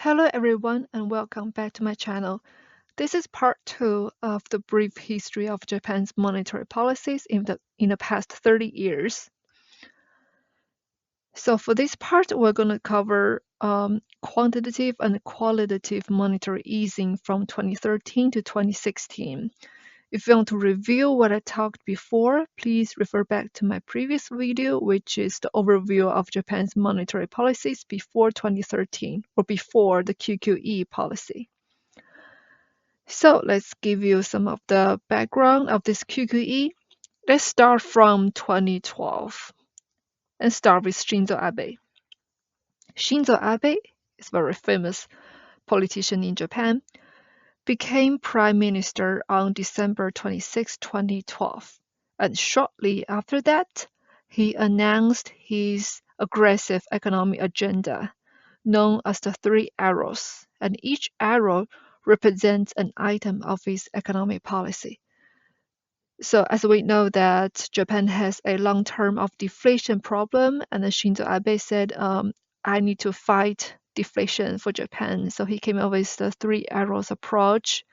Hello everyone and welcome back to my channel. This is part 2 of the brief history of Japan's monetary policies in the past 30 years. So for this part, we're going to cover quantitative and qualitative monetary easing from 2013 to 2016. If you want to review what I talked before, please refer back to my previous video, which is the overview of Japan's monetary policies before 2013 or before the QQE policy. So let's give you some of the background of this QQE. Let's start from 2012 and start with Shinzo Abe. Shinzo Abe is a very famous politician in Japan, became prime minister on December 26, 2012. And shortly after that, he announced his aggressive economic agenda, known as the Three Arrows, and each arrow represents an item of his economic policy. So as we know that Japan has a long term of deflation problem, and Shinzo Abe said, I need to fight deflation for Japan. So he came up with the Three Arrows approach,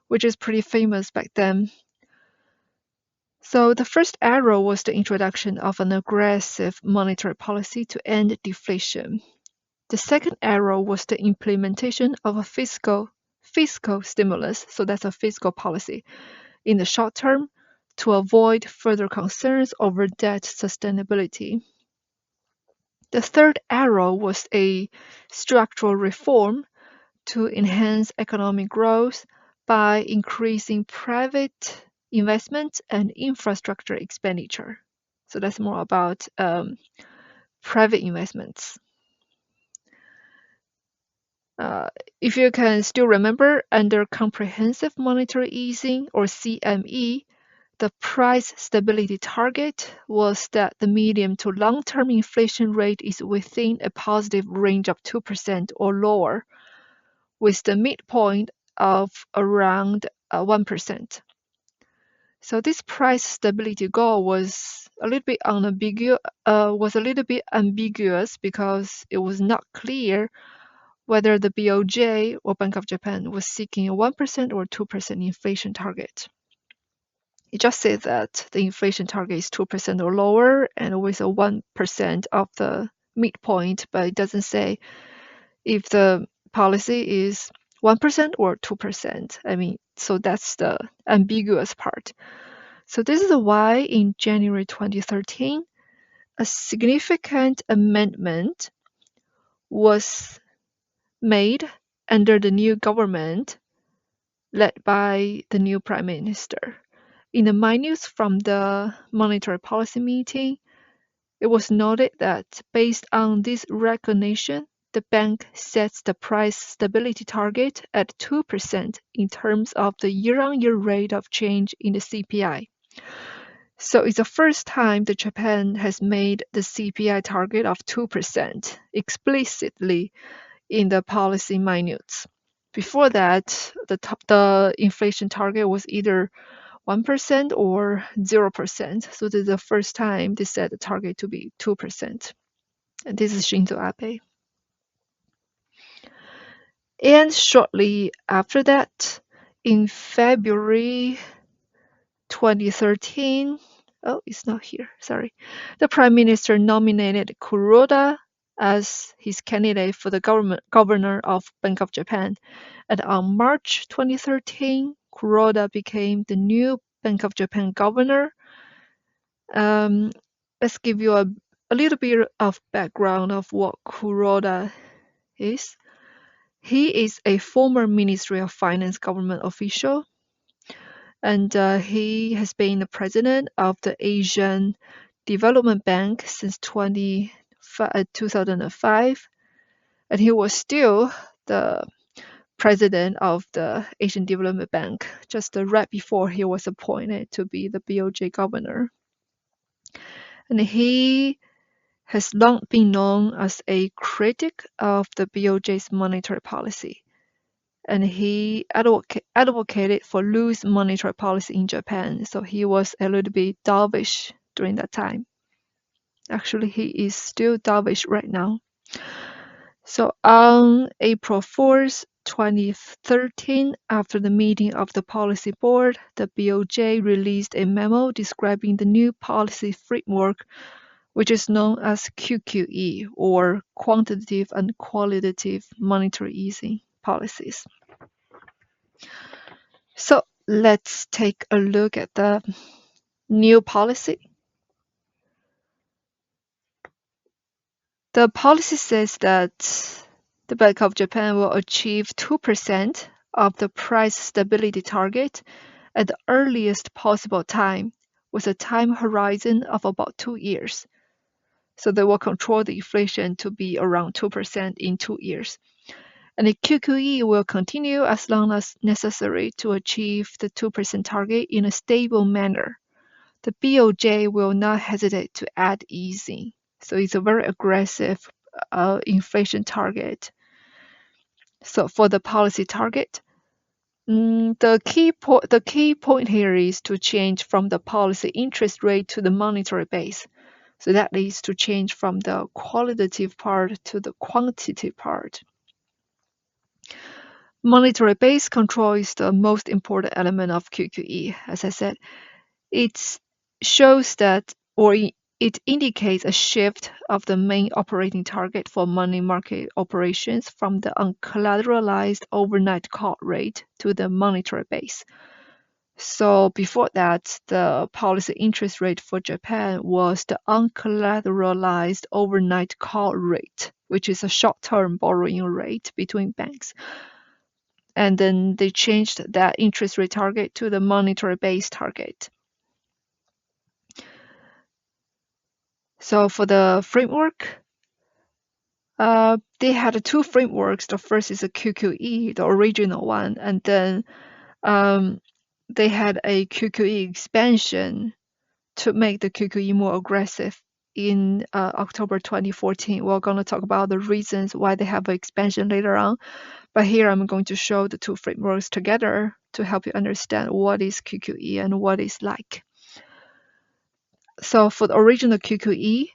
which is pretty famous back then. So the first arrow was the introduction of an aggressive monetary policy to end deflation. The second arrow was the implementation of a fiscal stimulus, so that's a fiscal policy, in the short term to avoid further concerns over debt sustainability. The third arrow was a structural reform to enhance economic growth by increasing private investment and infrastructure expenditure. So that's more about private investments. If you can still remember, under comprehensive monetary easing or CME, the price stability target was that the medium to long-term inflation rate is within a positive range of 2% or lower, with the midpoint of around 1%. So this price stability goal was a little bit ambiguous because it was not clear whether the BOJ or Bank of Japan was seeking a 1% or 2% inflation target. It just says that the inflation target is 2% or lower and with a 1% of the midpoint, but it doesn't say if the policy is 1% or 2%. So that's the ambiguous part. So this is why in January 2013, a significant amendment was made under the new government led by the new prime minister. In the minutes from the monetary policy meeting, it was noted that based on this recognition, the bank sets the price stability target at 2% in terms of the year-on-year rate of change in the CPI. So it's the first time that Japan has made the CPI target of 2% explicitly in the policy minutes. Before that, the inflation target was either 1% or 0%. So this is the first time they set the target to be 2%. And this is Shinzo Abe. And shortly after that, in February 2013, it's not here, sorry. The Prime Minister nominated Kuroda as his candidate for the governor of Bank of Japan. And on March 2013, Kuroda became the new Bank of Japan governor. Let's give you a little bit of background of what Kuroda is. He is a former Ministry of Finance government official, and he has been the president of the Asian Development Bank since 2005, and he was still the president of the Asian Development Bank just right before he was appointed to be the BOJ governor. And he has long been known as a critic of the BOJ's monetary policy. And he advocated for loose monetary policy in Japan, so he was a little bit dovish during that time. Actually, he is still dovish right now. So on April 4th, 2013, after the meeting of the policy board, the BOJ released a memo describing the new policy framework, which is known as QQE, or Quantitative and Qualitative Monetary Easing Policies. So let's take a look at the new policy. The policy says that the Bank of Japan will achieve 2% of the price stability target at the earliest possible time, with a time horizon of about 2 years. So they will control the inflation to be around 2% in 2 years. And the QQE will continue as long as necessary to achieve the 2% target in a stable manner. The BOJ will not hesitate to add easing. So it's a very aggressive inflation target. So for the policy target, the key point here is to change from the policy interest rate to the monetary base. So that leads to change from the qualitative part to the quantitative part. Monetary base control is the most important element of QQE. As I said, it shows that, or it indicates a shift of the main operating target for money market operations from the uncollateralized overnight call rate to the monetary base. So before that, the policy interest rate for Japan was the uncollateralized overnight call rate, which is a short-term borrowing rate between banks. And then they changed that interest rate target to the monetary base target. So for the framework, they had two frameworks. The first is a QQE, the original one, and then they had a QQE expansion to make the QQE more aggressive in October 2014. We're going to talk about the reasons why they have an expansion later on. But here I'm going to show the two frameworks together to help you understand what is QQE and what is like. So for the original QQE,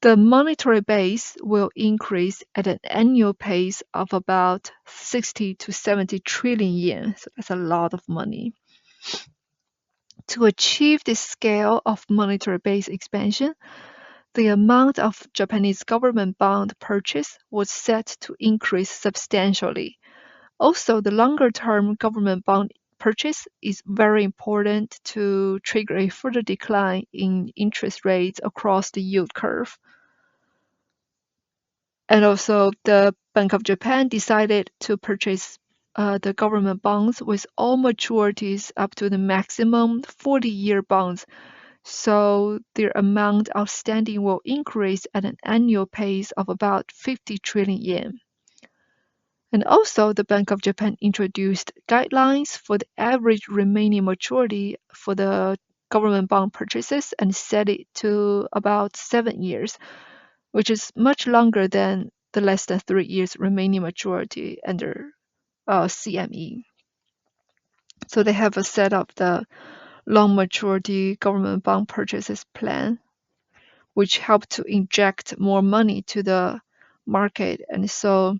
the monetary base will increase at an annual pace of about 60 to 70 trillion yen. So that's a lot of money. To achieve this scale of monetary base expansion, the amount of Japanese government bond purchase was set to increase substantially. Also, the longer-term government bond purchase is very important to trigger a further decline in interest rates across the yield curve. And also, the Bank of Japan decided to purchase the government bonds with all maturities up to the maximum 40-year bonds. So their amount outstanding will increase at an annual pace of about 50 trillion yen. And also, the Bank of Japan introduced guidelines for the average remaining maturity for the government bond purchases and set it to about 7 years, which is much longer than the less than 3 years remaining maturity under CME. So they have a set of the long maturity government bond purchases plan, which help to inject more money to the market. And so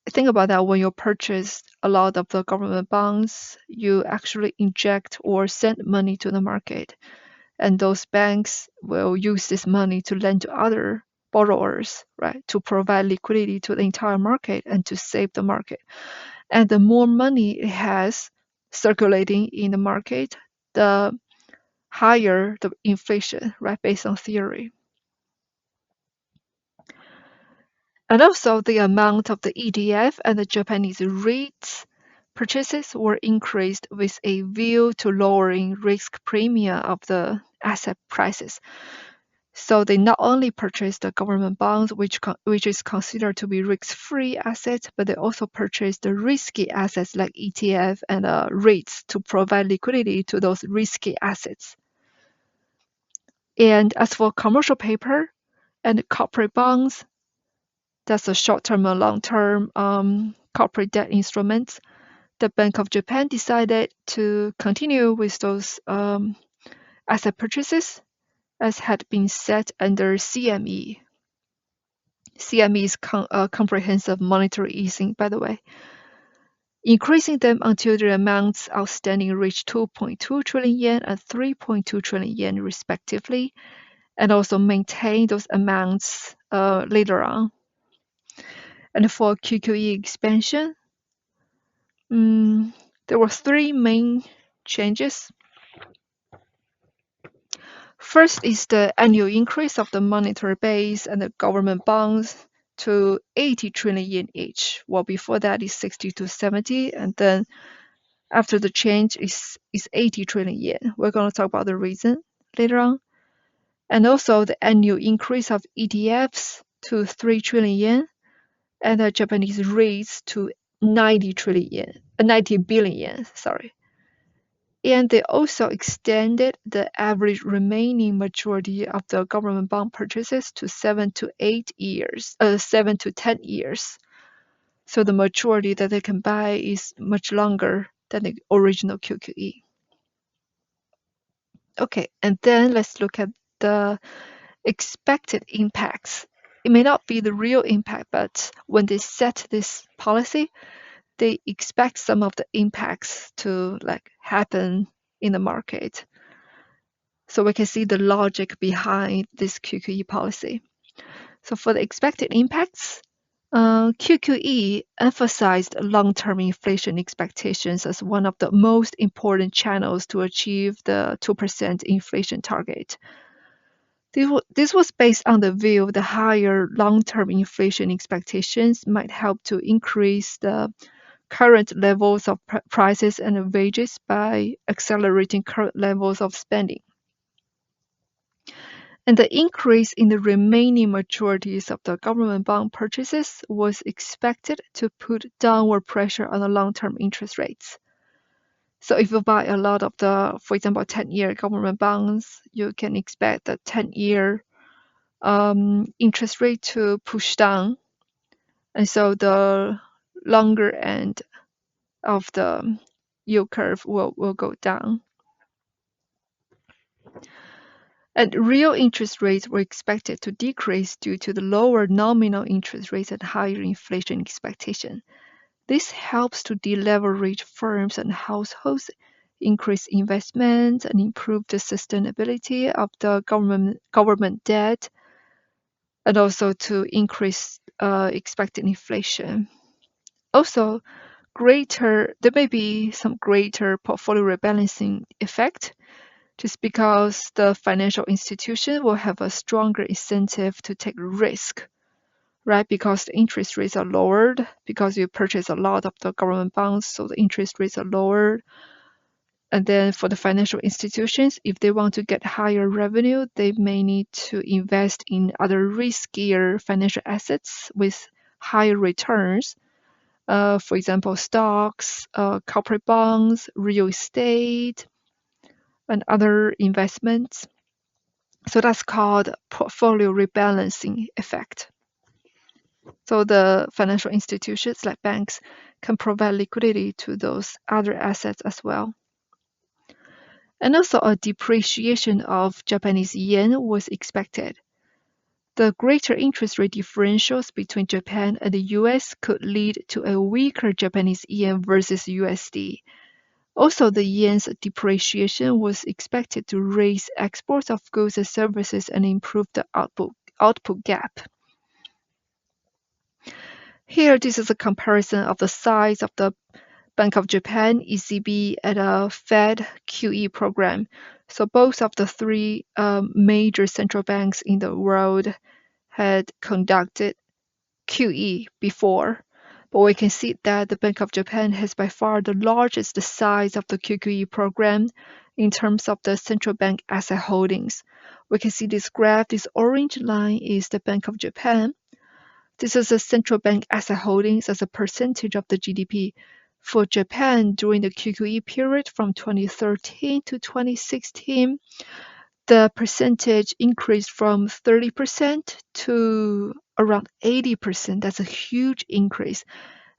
think about that, when you purchase a lot of the government bonds, you actually inject or send money to the market. And those banks will use this money to lend to other borrowers, right, to provide liquidity to the entire market and to save the market. And the more money it has circulating in the market, the higher the inflation, right, based on theory. And also the amount of the ETF and the Japanese REITs purchases were increased with a view to lowering risk premium of the asset prices. So they not only purchased the government bonds, which is considered to be risk-free assets, but they also purchased the risky assets like ETF and REITs to provide liquidity to those risky assets. And as for commercial paper and corporate bonds, that's a short-term and long-term corporate debt instruments, the Bank of Japan decided to continue with those asset purchases as had been set under CME. CME is comprehensive monetary easing, by the way, increasing them until the amounts outstanding reach 2.2 trillion yen and 3.2 trillion yen respectively, and also maintain those amounts later on. And for QQE expansion, there were three main changes. First is the annual increase of the monetary base and the government bonds to 80 trillion yen each. Well, before that is 60 to 70, and then after the change is 80 trillion yen. We're going to talk about the reason later on. And also the annual increase of ETFs to 3 trillion yen and the Japanese REITs to 90 billion yen, sorry. And they also extended the average remaining maturity of the government bond purchases to 7 to 10 years. So the maturity that they can buy is much longer than the original QQE. Okay, and then let's look at the expected impacts. It may not be the real impact, but when they set this policy, they expect some of the impacts to happen in the market. So we can see the logic behind this QQE policy. So for the expected impacts, QQE emphasized long-term inflation expectations as one of the most important channels to achieve the 2% inflation target. This was based on the view the higher long-term inflation expectations might help to increase the current levels of prices and wages by accelerating current levels of spending. And the increase in the remaining maturities of the government bond purchases was expected to put downward pressure on the long-term interest rates. So if you buy a lot of the, for example, 10-year government bonds, you can expect the 10-year interest rate to push down. And so the longer end of the yield curve will go down. And real interest rates were expected to decrease due to the lower nominal interest rates and higher inflation expectation. This helps to deleverage firms and households, increase investment, and improve the sustainability of the government debt, and also to increase expected inflation. Also, there may be some greater portfolio rebalancing effect, just because the financial institution will have a stronger incentive to take risk, right? Because the interest rates are lowered, because you purchase a lot of the government bonds, so the interest rates are lowered. And then for the financial institutions, if they want to get higher revenue, they may need to invest in other riskier financial assets with higher returns. For example, stocks, corporate bonds, real estate, and other investments. So that's called portfolio rebalancing effect. So the financial institutions like banks can provide liquidity to those other assets as well. And also a depreciation of Japanese yen was expected. The greater interest rate differentials between Japan and the US could lead to a weaker Japanese yen versus USD. Also, the yen's depreciation was expected to raise exports of goods and services and improve the output gap. Here, this is a comparison of the size of the Bank of Japan, ECB, and a Fed QE program. So both of the three major central banks in the world had conducted QE before. But we can see that the Bank of Japan has by far the largest size of the QQE program in terms of the central bank asset holdings. We can see this graph, this orange line is the Bank of Japan. This is the central bank asset holdings as a percentage of the GDP. For Japan, during the QQE period from 2013 to 2016, the percentage increased from 30% to around 80%. That's a huge increase.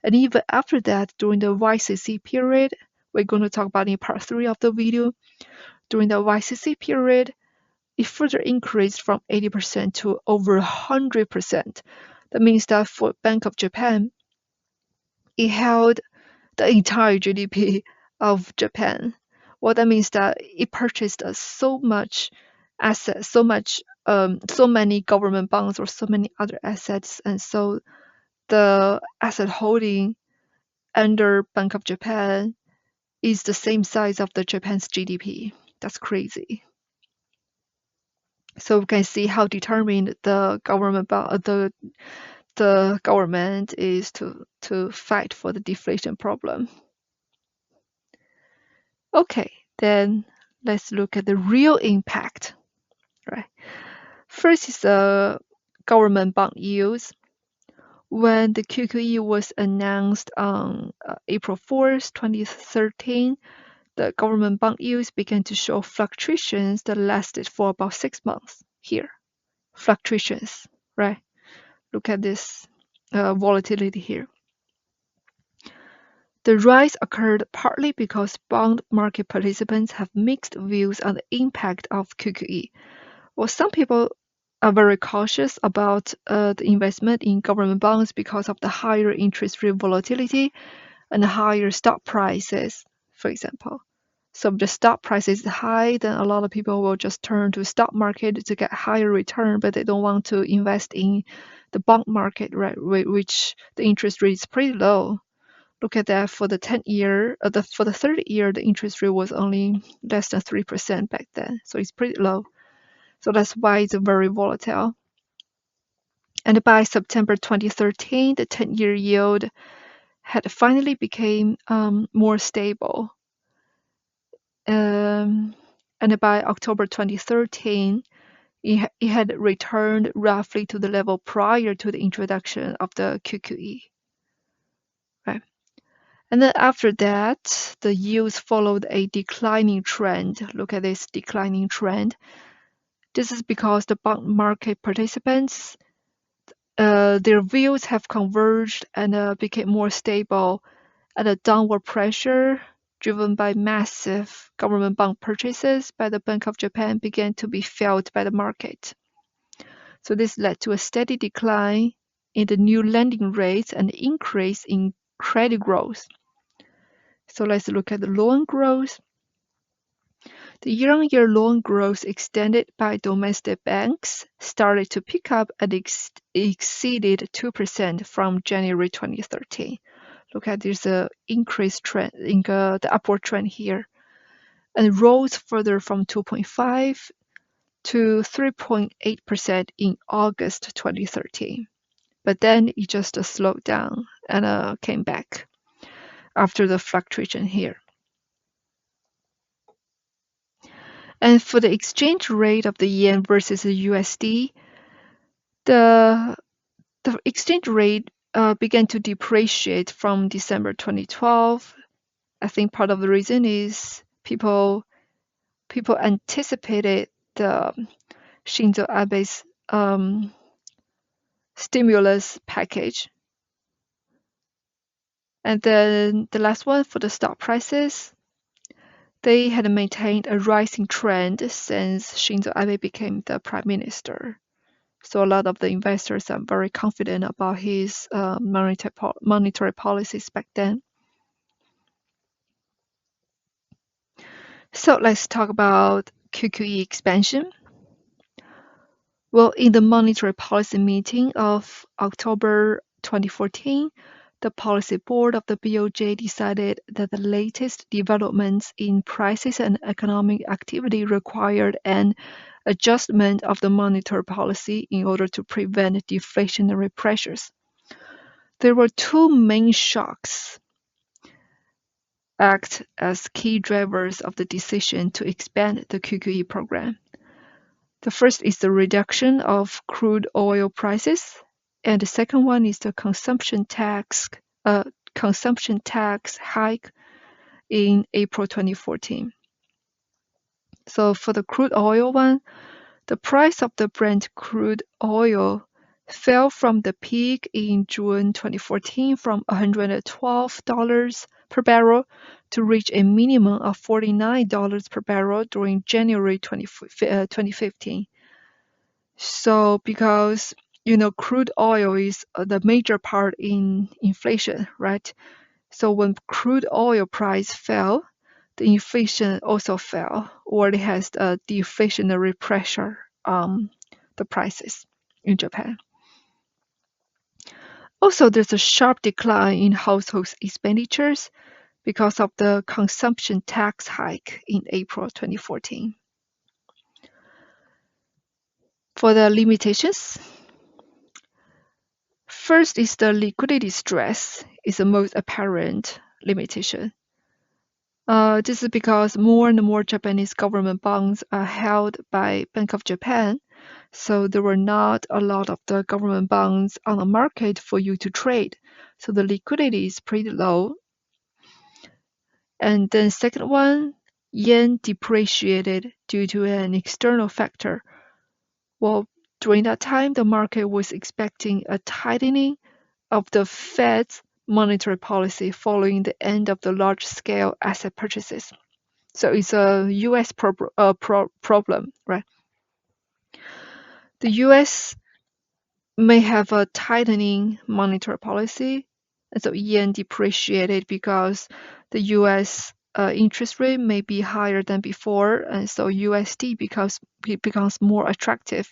And even after that, during the YCC period, we're going to talk about in part 3 of the video. During the YCC period, it further increased from 80% to over 100%. That means that for Bank of Japan, it held the entire GDP of Japan. Well, that means that it purchased so much assets, so many government bonds or so many other assets, and so the asset holding under Bank of Japan is the same size of the Japan's GDP. That's crazy. So we can see how determined the government is to fight for the deflation problem. Okay, then let's look at the real impact. Right. First is the government bond yields. When the QQE was announced on April 4th, 2013, the government bond yields began to show fluctuations that lasted for about 6 months. Here, fluctuations, right? Look at this volatility here. The rise occurred partly because bond market participants have mixed views on the impact of QQE. Well, some people are very cautious about the investment in government bonds because of the higher interest rate volatility and higher stock prices, for example. So if the stock price is high, then a lot of people will just turn to stock market to get higher return, but they don't want to invest in the bond market, right? Which the interest rate is pretty low. Look at that for the 10-year, for the 30-year, the interest rate was only less than 3% back then, so it's pretty low. So that's why it's very volatile. And by September 2013, the 10-year yield had finally became more stable. And by October 2013, it had returned roughly to the level prior to the introduction of the QQE. Right. And then after that, the yields followed a declining trend. Look at this declining trend. This is because the bond market participants, their views have converged and became more stable, and the downward pressure driven by massive government bond purchases by the Bank of Japan began to be felt by the market. So this led to a steady decline in the new lending rates and increase in credit growth. So let's look at the loan growth. The year-on-year loan growth extended by domestic banks started to pick up and exceeded 2% from January 2013. Look at this increased trend, the upward trend here, and rose further from 2.5 to 3.8% in August 2013. But then it just slowed down and came back after the fluctuation here. And for the exchange rate of the yen versus the USD, the exchange rate began to depreciate from December 2012. I think part of the reason is people anticipated the Shinzo Abe's stimulus package. And then the last one for the stock prices, they had maintained a rising trend since Shinzo Abe became the prime minister. So a lot of the investors are very confident about his monetary policies back then. So let's talk about QQE expansion. Well, in the monetary policy meeting of October 2014, the policy board of the BOJ decided that the latest developments in prices and economic activity required an adjustment of the monetary policy in order to prevent deflationary pressures. There were two main shocks act as key drivers of the decision to expand the QQE program. The first is the reduction of crude oil prices, and the second one is the consumption tax hike in April 2014. So for the crude oil one, the price of the Brent crude oil fell from the peak in June 2014 from $112 per barrel to reach a minimum of $49 per barrel during January 2015. So because crude oil is the major part in inflation, right? So when crude oil price fell, the inflation also fell, or it has a deflationary pressure on the prices in Japan. Also, there's a sharp decline in household expenditures because of the consumption tax hike in April 2014. For the limitations, first is the liquidity stress is the most apparent limitation. This is because more and more Japanese government bonds are held by Bank of Japan, so there were not a lot of the government bonds on the market for you to trade. So the liquidity is pretty low. And then second one, yen depreciated due to an external factor. Well, during that time, the market was expecting a tightening of the Fed's monetary policy following the end of the large-scale asset purchases. So it's a U.S. problem, right? The U.S. may have a tightening monetary policy, and so yen depreciated because the U.S. Interest rate may be higher than before, and so USD becomes more attractive,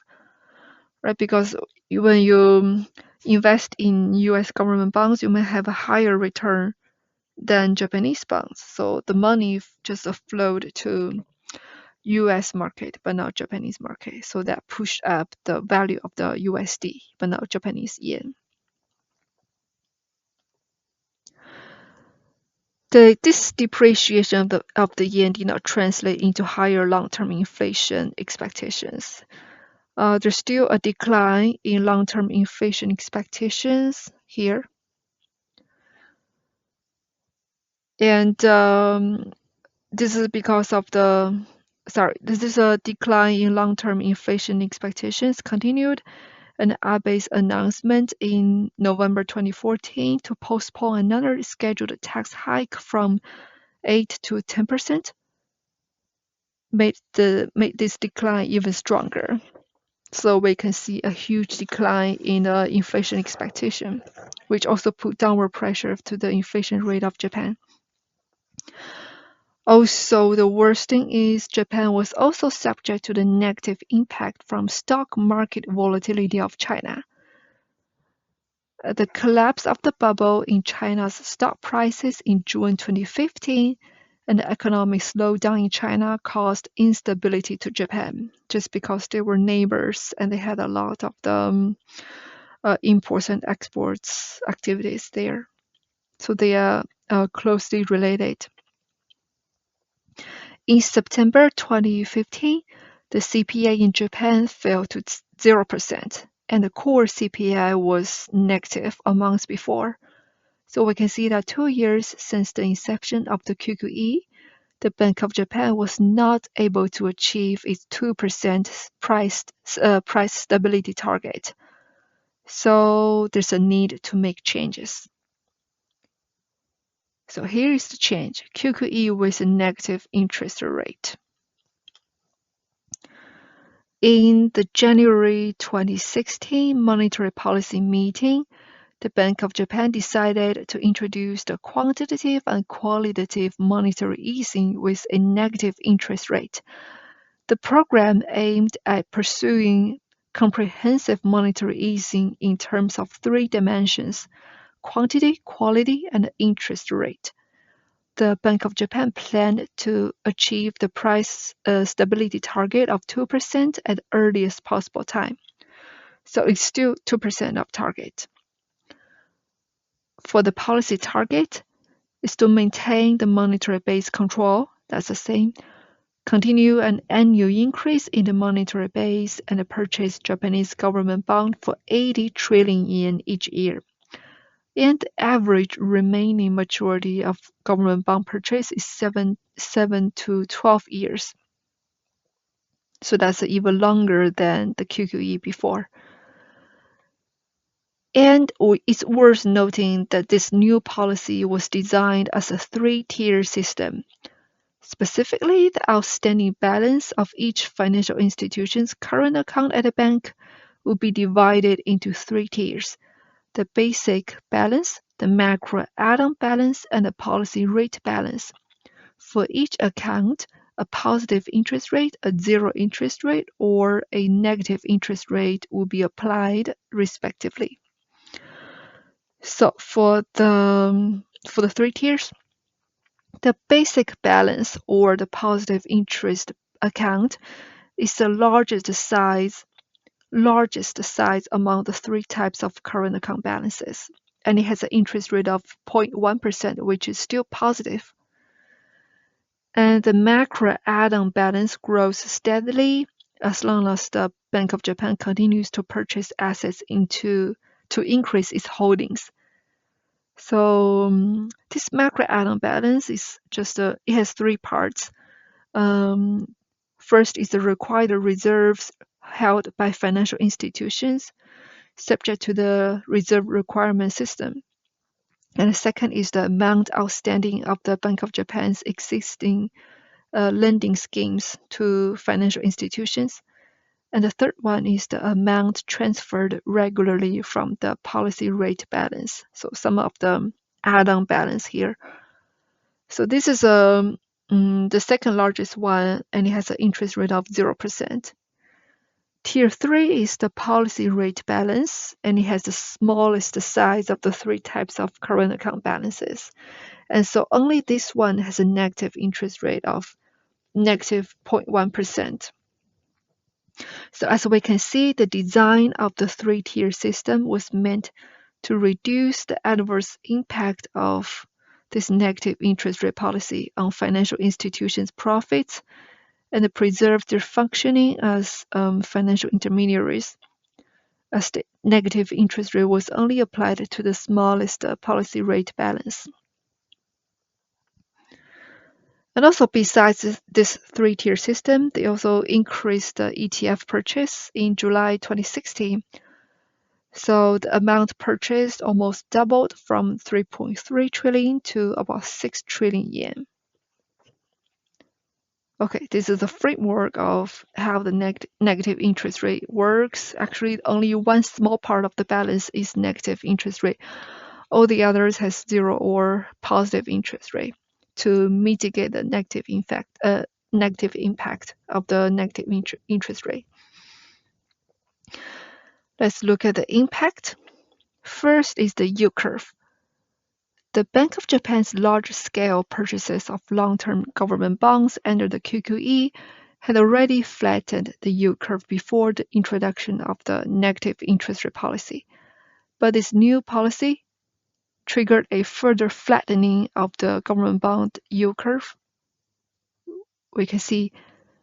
right? Because when you invest in U.S. government bonds, you may have a higher return than Japanese bonds. So the money just flowed to US market, but not Japanese market. So that pushed up the value of the USD, but not Japanese yen. This depreciation of the yen did not translate into higher long-term inflation expectations. There's still a decline in long-term inflation expectations here. And this is because of this is a decline in long-term inflation expectations continued, and Abe's announcement in November 2014 to postpone another scheduled tax hike from 8 to 10% made this decline even stronger. So we can see a huge decline in inflation expectation, which also put downward pressure to the inflation rate of Japan. Also, the worst thing is Japan was also subject to the negative impact from stock market volatility of China. The collapse of the bubble in China's stock prices in June 2015 and the economic slowdown in China caused instability to Japan, just because they were neighbors and they had a lot of the imports and exports activities there. So they are closely related. In September 2015, the CPI in Japan fell to 0%, and the core CPI was negative a month before. So we can see that 2 years since the inception of the QQE, the Bank of Japan was not able to achieve its 2% price stability target. So there's a need to make changes. So here is the change, QQE with a negative interest rate. In the January 2016 monetary policy meeting, the Bank of Japan decided to introduce the quantitative and qualitative monetary easing with a negative interest rate. The program aimed at pursuing comprehensive monetary easing in terms of 3 dimensions: quantity, quality, and interest rate. The Bank of Japan planned to achieve the price stability target of 2% at the earliest possible time. So it's still 2% of target. For the policy target, is to maintain the monetary base control, that's the same, continue an annual increase in the monetary base, and purchase Japanese government bond for 80 trillion yen each year. And the average remaining maturity of government bond purchase is 7 to 12 years. So that's even longer than the QQE before. And it's worth noting that this new policy was designed as a 3-tier system. Specifically, the outstanding balance of each financial institution's current account at a bank will be divided into 3 tiers: the basic balance, the macro add-on balance, and the policy rate balance. For each account, a positive interest rate, a zero interest rate, or a negative interest rate will be applied respectively. So for the 3 tiers, the basic balance or the positive interest account is the largest size among the 3 types of current account balances, and it has an interest rate of 0.1%, which is still positive. And the macro add-on balance grows steadily as long as the Bank of Japan continues to purchase assets to increase its holdings. So this macro add-on balance is it has 3 parts. First is the required reserves held by financial institutions, subject to the reserve requirement system. And the second is the amount outstanding of the Bank of Japan's existing lending schemes to financial institutions. And the third one is the amount transferred regularly from the policy rate balance. So some of the add-on balance here. So this is the second largest one, and it has an interest rate of 0%. Tier 3 is the policy rate balance, and it has the smallest size of the 3 types of current account balances. And so only this one has a negative interest rate of negative 0.1%. So as we can see, the design of the 3-tier system was meant to reduce the adverse impact of this negative interest rate policy on financial institutions' profits and preserve their functioning as financial intermediaries, as the negative interest rate was only applied to the smallest policy rate balance. And also, besides this 3-tier system, they also increased the ETF purchase in July 2016. So the amount purchased almost doubled from 3.3 trillion to about 6 trillion yen. Okay, this is the framework of how the negative interest rate works. Actually, only one small part of the balance is negative interest rate. All the others has zero or positive interest rate to mitigate the negative impact of the negative interest rate. Let's look at the impact. First is the yield curve. The Bank of Japan's large-scale purchases of long-term government bonds under the QQE had already flattened the yield curve before the introduction of the negative interest rate policy. But this new policy triggered a further flattening of the government bond yield curve. We can see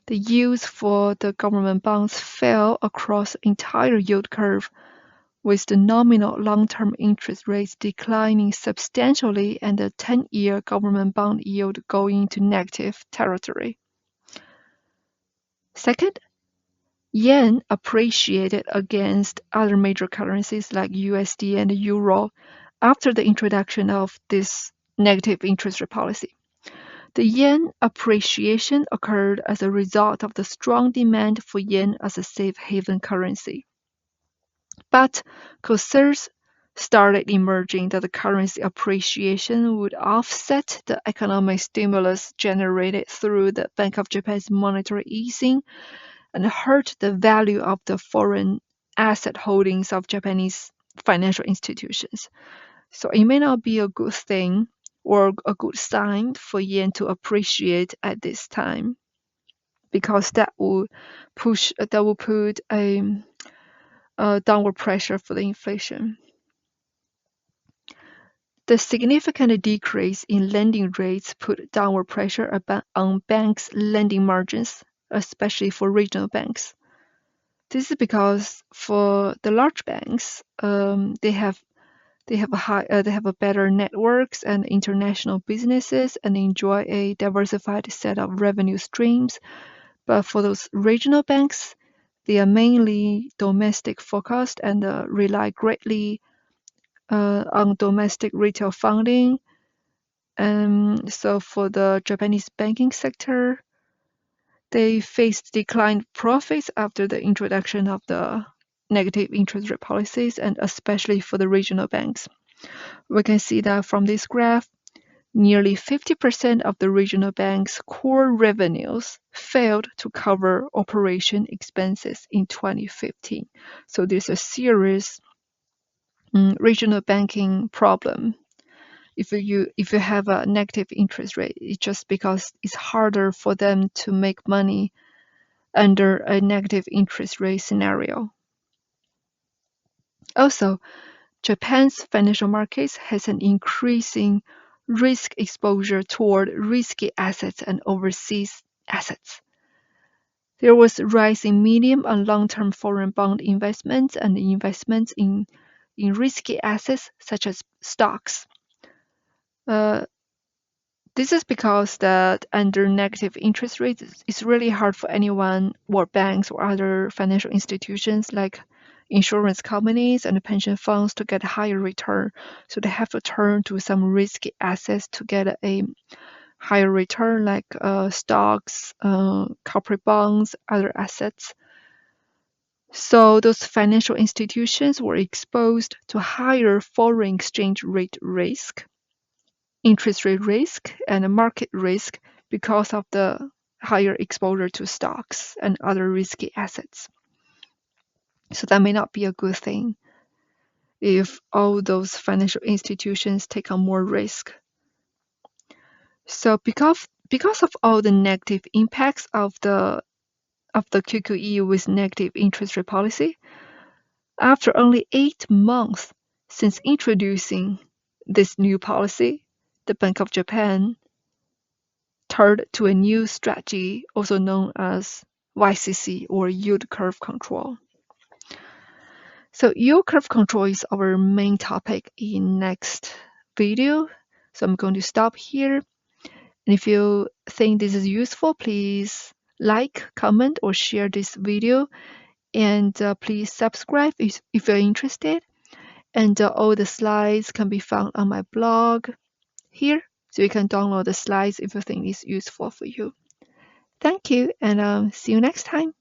the yields for the government bonds fell across the entire yield curve, with the nominal long-term interest rates declining substantially and the 10-year government bond yield going into negative territory. Second, yen appreciated against other major currencies like USD and the euro after the introduction of this negative interest rate policy. The yen appreciation occurred as a result of the strong demand for yen as a safe haven currency. But concerns started emerging that the currency appreciation would offset the economic stimulus generated through the Bank of Japan's monetary easing and hurt the value of the foreign asset holdings of Japanese financial institutions. So it may not be a good thing or a good sign for yen to appreciate at this time, because that will put a downward pressure for the inflation. The significant decrease in lending rates put downward pressure on banks' lending margins, especially for regional banks. This is because for the large banks, they have a better networks and international businesses and enjoy a diversified set of revenue streams. But for those regional banks, they are mainly domestic focused and rely greatly on domestic retail funding. And so for the Japanese banking sector, they faced declined profits after the introduction of the negative interest rate policies, and especially for the regional banks. We can see that from this graph, nearly 50% of the regional banks' core revenues failed to cover operation expenses in 2015. So there's a serious regional banking problem. If you have a negative interest rate, it's just because it's harder for them to make money under a negative interest rate scenario. Also, Japan's financial markets has an increasing risk exposure toward risky assets and overseas assets. There was a rise in medium and long-term foreign bond investments and investments in risky assets such as stocks. This is because that under negative interest rates, it's really hard for anyone or banks or other financial institutions like insurance companies and pension funds to get higher return. So they have to turn to some risky assets to get a higher return like stocks, corporate bonds, other assets. So those financial institutions were exposed to higher foreign exchange rate risk, interest rate risk, and market risk because of the higher exposure to stocks and other risky assets. So that may not be a good thing if all those financial institutions take on more risk. So because of all the negative impacts of the QQE with negative interest rate policy, after only 8 months since introducing this new policy, the Bank of Japan turned to a new strategy, also known as YCC or yield curve control. So yield curve control is our main topic in next video. So I'm going to stop here. And if you think this is useful, please like, comment, or share this video. And please subscribe if you're interested. And all the slides can be found on my blog here. So you can download the slides if you think it's useful for you. Thank you, and see you next time.